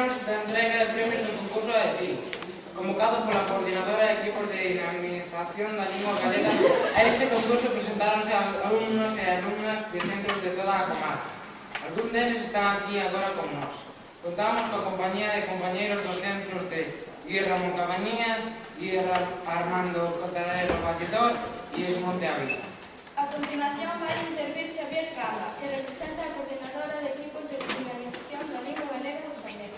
anos da entrega de premios do concurso de sí, convocados pola coordinadora de equipos de dinamización da lingua galega. A este concurso presentáronse alumnos e alumnas de centros de toda a comarca. Algún deles están aquí agora con nós. Contamos coa compañía de compañeiros dos centros de Guerra Moncabañías, Guerra Armando Cotadero Baquetor e Esmonte Ávila. A continuación vai intervir Xavier Cala, que representa a coordinadora de equipos de dinamización da lingua galega dos Salnés.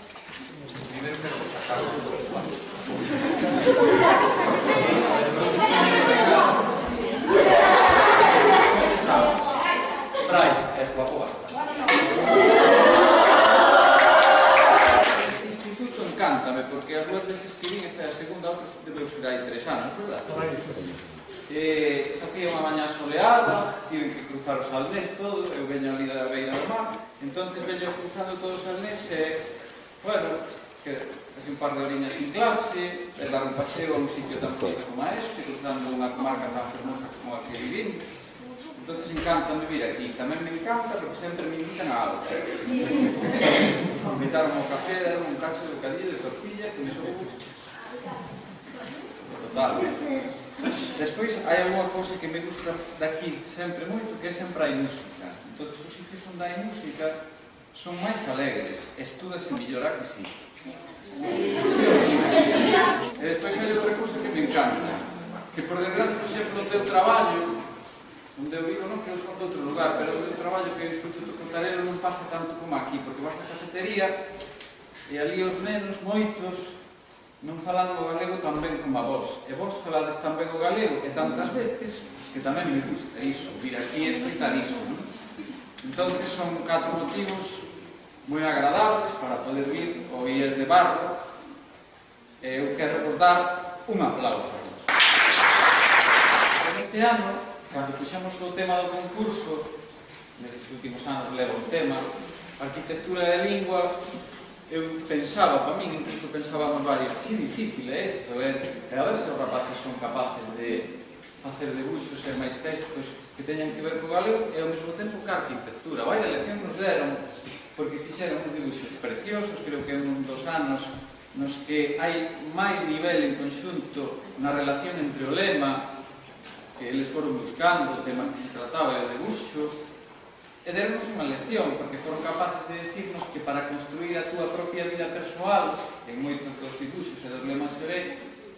Brais, é guapo basta. Este instituto encántame, porque as duas veces que vin, esta é a segunda, outra debeu ser hai 3 anos, verdad? Facía unha mañá soleada, tiven que cruzar os Salnés todo, eu veño ali da beira do mar, entonces veño cruzando todos os Salnés e, bueno, que así un par de oriñas sin clase, e dar un paseo a un sitio tan bonito como este, cruzando unha comarca tan fermosa como a que vivimos. Entonces encanta vivir aquí, tamén me encanta porque sempre me invitan a algo. Me invitaron ao café, deron un cacho de bocadillo de tortilla que me soube total. Despois hai alguna cousa que me gusta daqui sempre moito, que sempre hai música. Entón, os sitios onde hai música son máis alegres, estúdase mellor a que sí. E despois hai outra cousa que me encanta, que por desgracia, por exemplo, o teu traballo, onde eu vivo, non que eu son de outro lugar, pero o teu traballo que é o Instituto Cotarero non pasa tanto como aquí, porque vas á cafetería e ali os nenos, moitos, non falan o galego tan ben como a vos, e vos falades tan ben o galego, e tantas veces, que tamén me gusta iso, vir aquí e escritar iso, non? Entón, son 4 motivos moi agradables para poder vir ao IES de Barro, e eu quero dar un aplauso a vos. Este ano, cando puxemos o tema do concurso, nestes últimos anos levo o tema, arquitectura e lingua, eu pensaba, para min, incluso pensábamos varios, que difícil é isto, e a ver se os rapaces son capaces de facer debuxos e máis textos que teñan que ver co galego e ao mesmo tempo ca arquitectura. Vai, a lección nos deron, porque fixeron uns debuxos preciosos, creo que é un dos anos nos que hai máis nivel en conxunto na relación entre o lema que eles foron buscando, o tema que se trataba e o debuxo, e deronnos unha lección, porque foron capaces de decirnos que para construir a túa propia vida persoal, en moitos dos dibuxos e dos lemas que ve,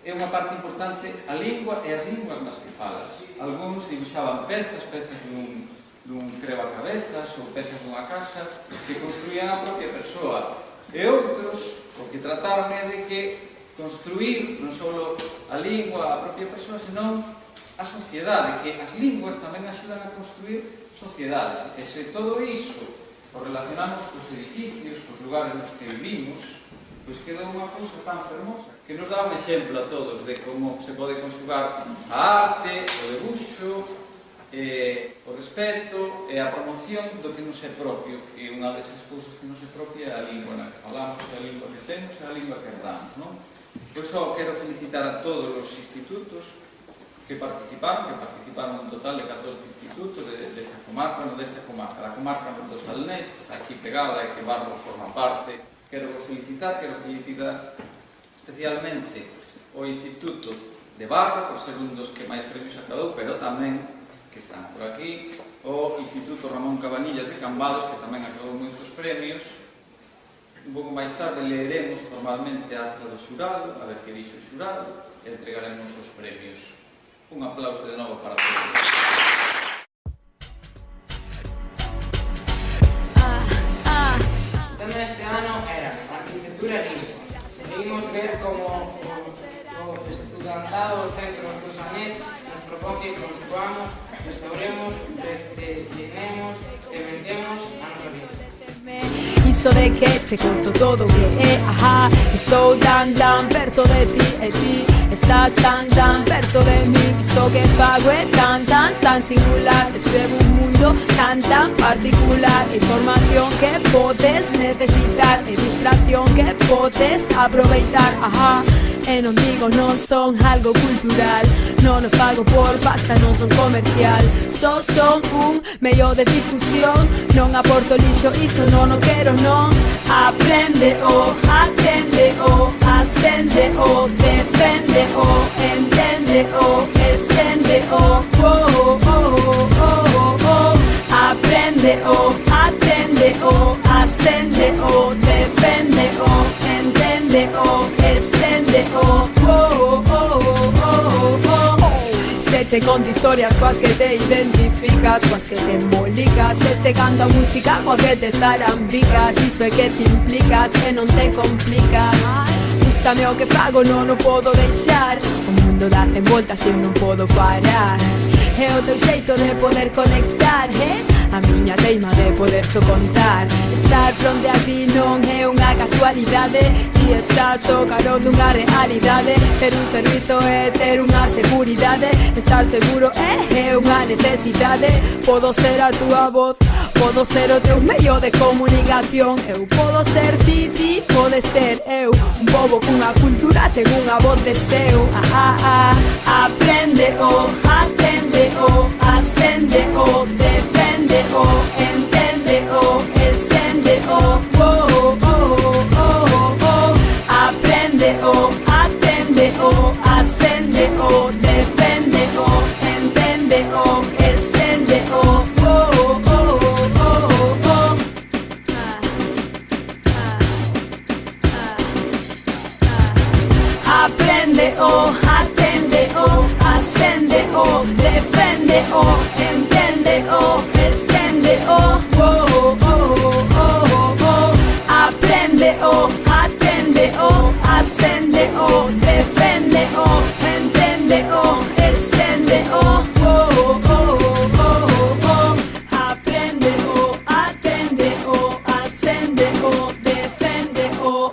é unha parte importante a lingua e as linguas nas que falas. Algúns dibuixaban pezas dun crevacabezas ou pezas dunha casa que construían a propia persoa. E outros, o que trataron é de que construir non só a lingua, a propia persoa, senón a sociedade, que as linguas tamén axudan a construir sociedades. E se todo iso o relacionamos cos edificios, cos lugares nos que vivimos, pois queda unha cousa tan fermosa que nos dá un exemplo a todos de como se pode conxugar a arte, o debuxo, o respeto e a promoción do que nos é propio, que unha desas cousas que nos é propia é a lingua na que falamos, é a lingua que temos e a lingua que herdamos, non? Pois só quero felicitar a todos os institutos que participaron un total de 14 institutos desta comarca, non desta comarca, da comarca dos Salnés, que está aquí pegada e que Barro forma parte. Quero vos felicitar, especialmente o Instituto de Barro, por ser un dos que máis premios acadou, pero tamén, que están por aquí, o Instituto Ramón Cabanillas de Cambados, que tamén acabou moitos premios. Un pouco máis tarde leeremos formalmente a acta do xurado, a ver que dixo o xurado, e entregaremos os premios. Un aplauso de novo para todos. O tema deste ano era arquitectura e lingua. Seguimos ver como o estudantado do Centro dos Salnés nos propón que construamos, restauremos, rellenemos e vendemos a nosa vida. Hizo de que te conto todo que ajá, estou tan perto de ti e ti estás tan perto de mí. Isto que fago é tan singular, describe un mundo tan particular. Información que podes necesitar e distracción que podes aproveitar, ajá. E non digo non son algo cultural, non o fago por pasta, non son comercial, só son un medio de difusión. Non aporto lixo, iso non o quero, non. Aprendo aprende o atende o ascende o defende o entiende o extiende o oh, oh, oh, oh, oh. Aprende o atende o ascende o defende o entiende o extiende o oh, oh, oh, oh, oh. Se che conto historias coas que te identificas, coas que te embolicas. Se che canta música coa que te zarambicas. Iso é que te implicas e non te complicas. Gústame o que fago, non o podo deixar. O mundo dá en voltas e eu non podo parar. É o teu xeito de poder conectar, a miña teima de poder cho contar. Estar fronte a ti non é unha casualidade. Ti estás o carón dunha realidade. Ter un servizo é ter unha seguridade. Estar seguro é unha necesidade. Podo ser a túa voz, podo ser o teu medio de comunicación. Eu podo ser ti, ti pode ser eu. Un pobo cunha cultura ten unha voz de seu. Aprende o atende o ascende o defende o entiende o extiende o oh, oh, oh, oh, oh. Aprende o atende o ascende o defende o entiende o extiende o oh, oh, oh, oh, oh. Aprende o atende o ascende o defende o entiende o extiende o oh, oh, oh, oh, oh. Aprende o atende o ascende o defende o entiende o extiende o oh, oh, oh, oh. Aprende o atende o ascende o defende o.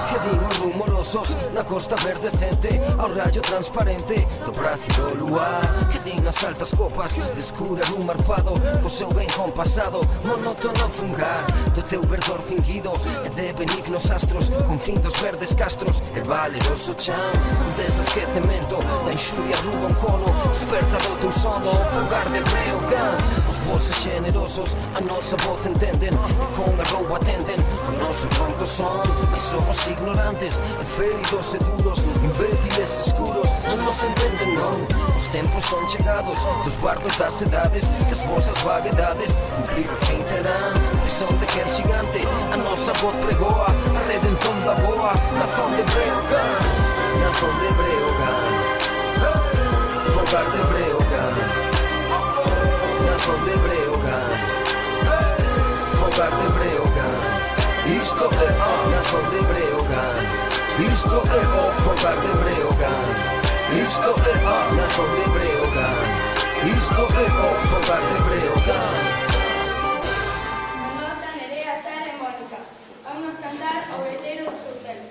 Que digo rumorosos na costa verde cente ao rayo transparente do prácido luar. Que din as altas copas de escura un marpado co seu ben compasado monótono fungar do teu verdor fingido e de benignos astros con findos verdes castros e valeroso chan de esquecemento da inxuria rumbo un cono esperta do teu sono fugar de Breogán. Os voces generosos a nosa voz entenden e con a roupa atenden o noso ronco son. Mas somos ignorantes e feridos e duros, imbéciles escuros, non nos entenden non. Os tempos son chegados dos bardos das edades, das vosas vaguedades cumprido fin terán. Prisión de quer xigante, a nosa voz pregoa a redención da boa. Nazón de Breogán, nazón de Breogán, fogar de Breogán, nazón de Breogán, fogar de Breogán. Isto é o nazón de Breogán, isto é o fogar de Breogán, isto é o nazón de Breogán, isto é o fogar de Breogán. Nota Nerea, Sara e Mónica. Vamos cantar ao breteiro do seu tempo.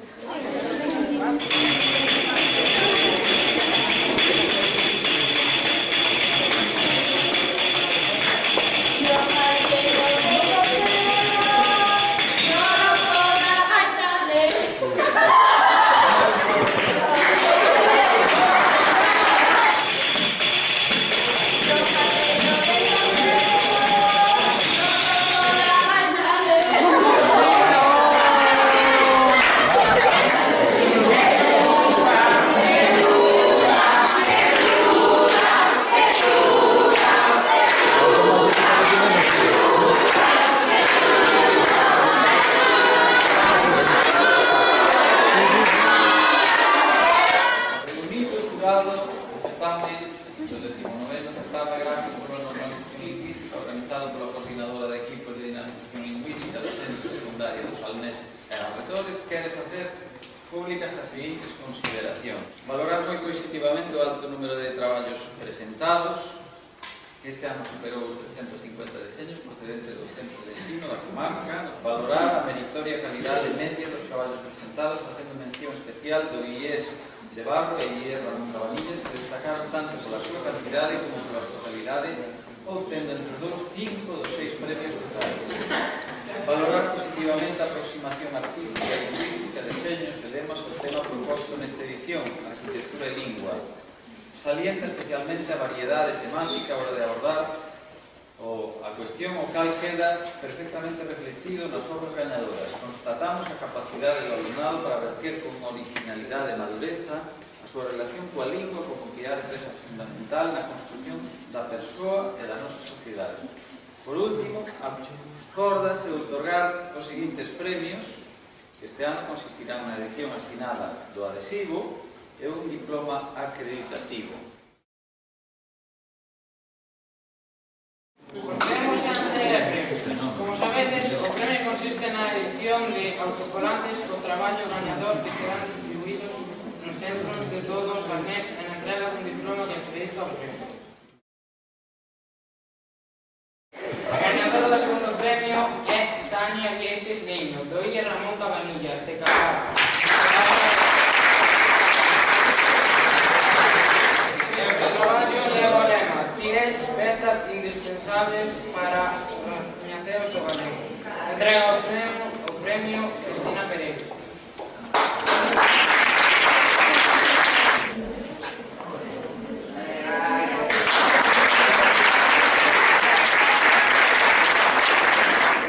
Públicas as seguintes consideracións. Valorar moi positivamente o alto número de traballos presentados, que este ano superou os 350 deseños procedentes dos centros de ensino da comarca. Valorar a meritoria calidade media dos traballos presentados, facendo mención especial do IES de Barro e IES Ramón Cabanillas, que destacaron tanto pola súa cantidade como pola totalidade, obtendo entre os dous 5 dos 6 premios totales. Valorar positivamente a aproximación artística e lingüística de deseños e lemas ao tema proposto nesta edición, arquitectura e lingua. Salienta especialmente a variedade temática a hora de abordar A cuestión o cal queda perfectamente reflectido nas obras gañadoras. Constatamos a capacidade do alumnado para verter con originalidade e madureza a súa relación coa lingua como pilar presa fundamental na construción da persoa e da nosa sociedade. Por último, acórdase de outorgar os seguintes premios, que este ano consistirán na edición asinada do adhesivo e un diploma acreditativo. Como sabedes, o premio consiste na edición de autocolantes co traballo gañador que serán distribuídos nos centros de todos os mes en entrega dun diploma que acredita o premio. A gañadora do segundo premio é Tania Vieites Niño, do Illa Ramón Cabanillas, de Carrara. O seu traballo leva o lema "Tires pezas indispensables para coñecer o seu galego". Entrega o premio Cristina Pereira.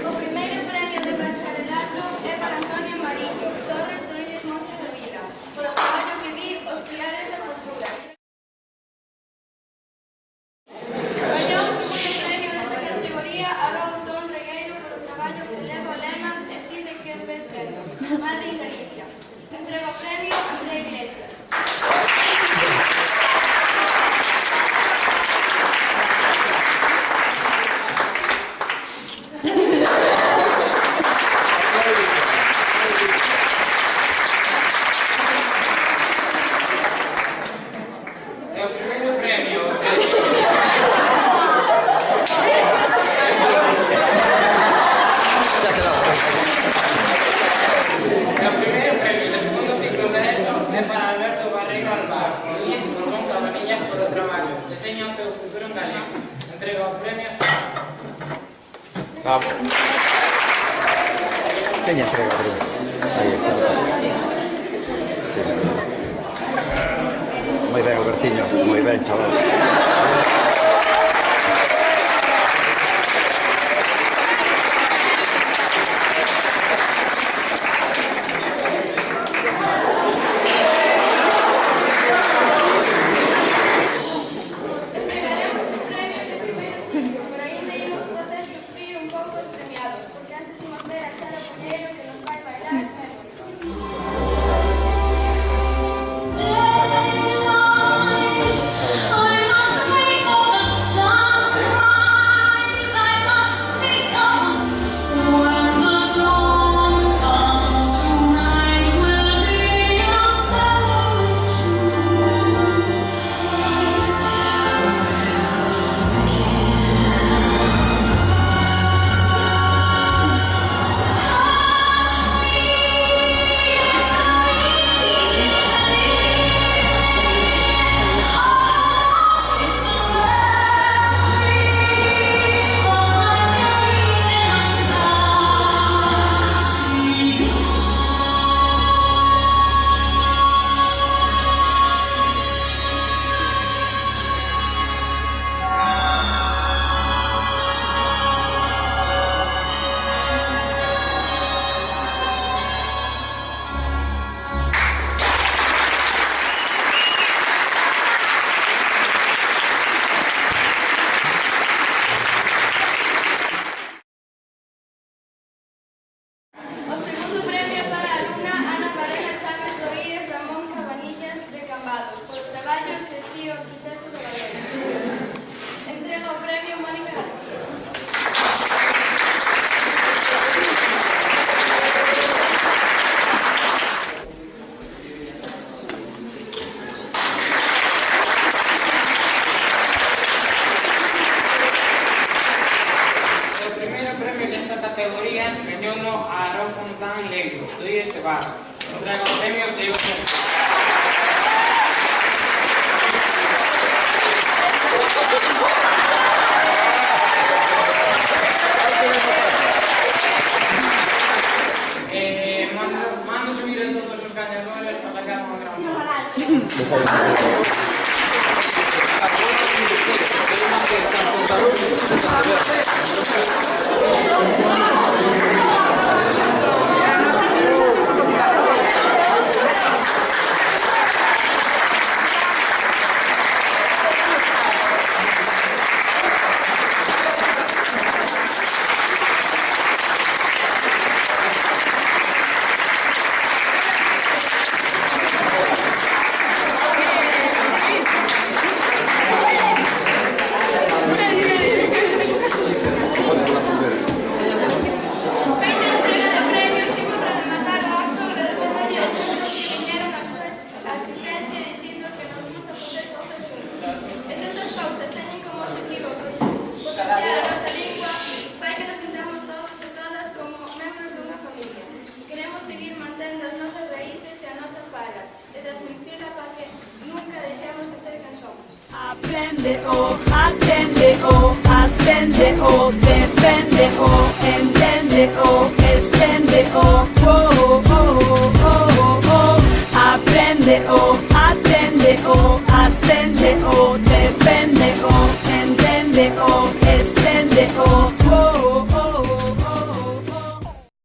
O primeiro premio de bacharelato é para Antonio Marillo Torres do Illes Monte de Vida, por o traballo que di Os Pilares da Cultura. Gañou o segundo premio nesta categoría a Raúl Regueiro por o traballo que leva o lema "Decide quen ves sendo", Madre de Galicia. Entrega o premio André Iglesias. E o primeiro premio de segundo ciclo de ESO é para Alberto Barreiro Alvar, do Illa Ramón Cabanillas, por o traballo "Deseña o teu futuro en galego". Entrega o premio Quen entrega, Bruno? Aí está. Moi ben, Albertiño. Moi ben, chaval. Entregaremos o premio de primeiro ciclo, pero ainda imos facer sufrir un pouco os premiados, porque antes imos ver a Sara Pollero que nos vai bailar Memory. O segundo premio é para a alumna Ana Varela Chávez do Illes Ramón Cabanillas de Cambados, por o traballo Sentí o arquitecto do galego. Entrega o premio Mónica García. O primeiro premio desta categoría gañouno a Aarón Fontán Negro, do Illes de Barro. Entrega o premio Diego Serrano. Mando subir a todos os gañadores para sacar unha gran foto. que tanto Feita a entrega de premios, imos rematar o acto agradecéndolle a todos os que viñeron a súa asistencia e dicindo que nos gusta poder todos xuntos. E se estas causas teñen como objetivo potenciar a nosa lingua, fai que nos sintamos todos e todas como membros dunha familia. Queremos seguir mantendo as nosas raíces e a nosa fala e transmitila para que nunca deixemos de ser quen somos. Aprende o atende o ascende o defende o entende o extende o oh, oh, oh, oh, oh. Aprende o atende o ascende o defende o entende o extende o oh, oh.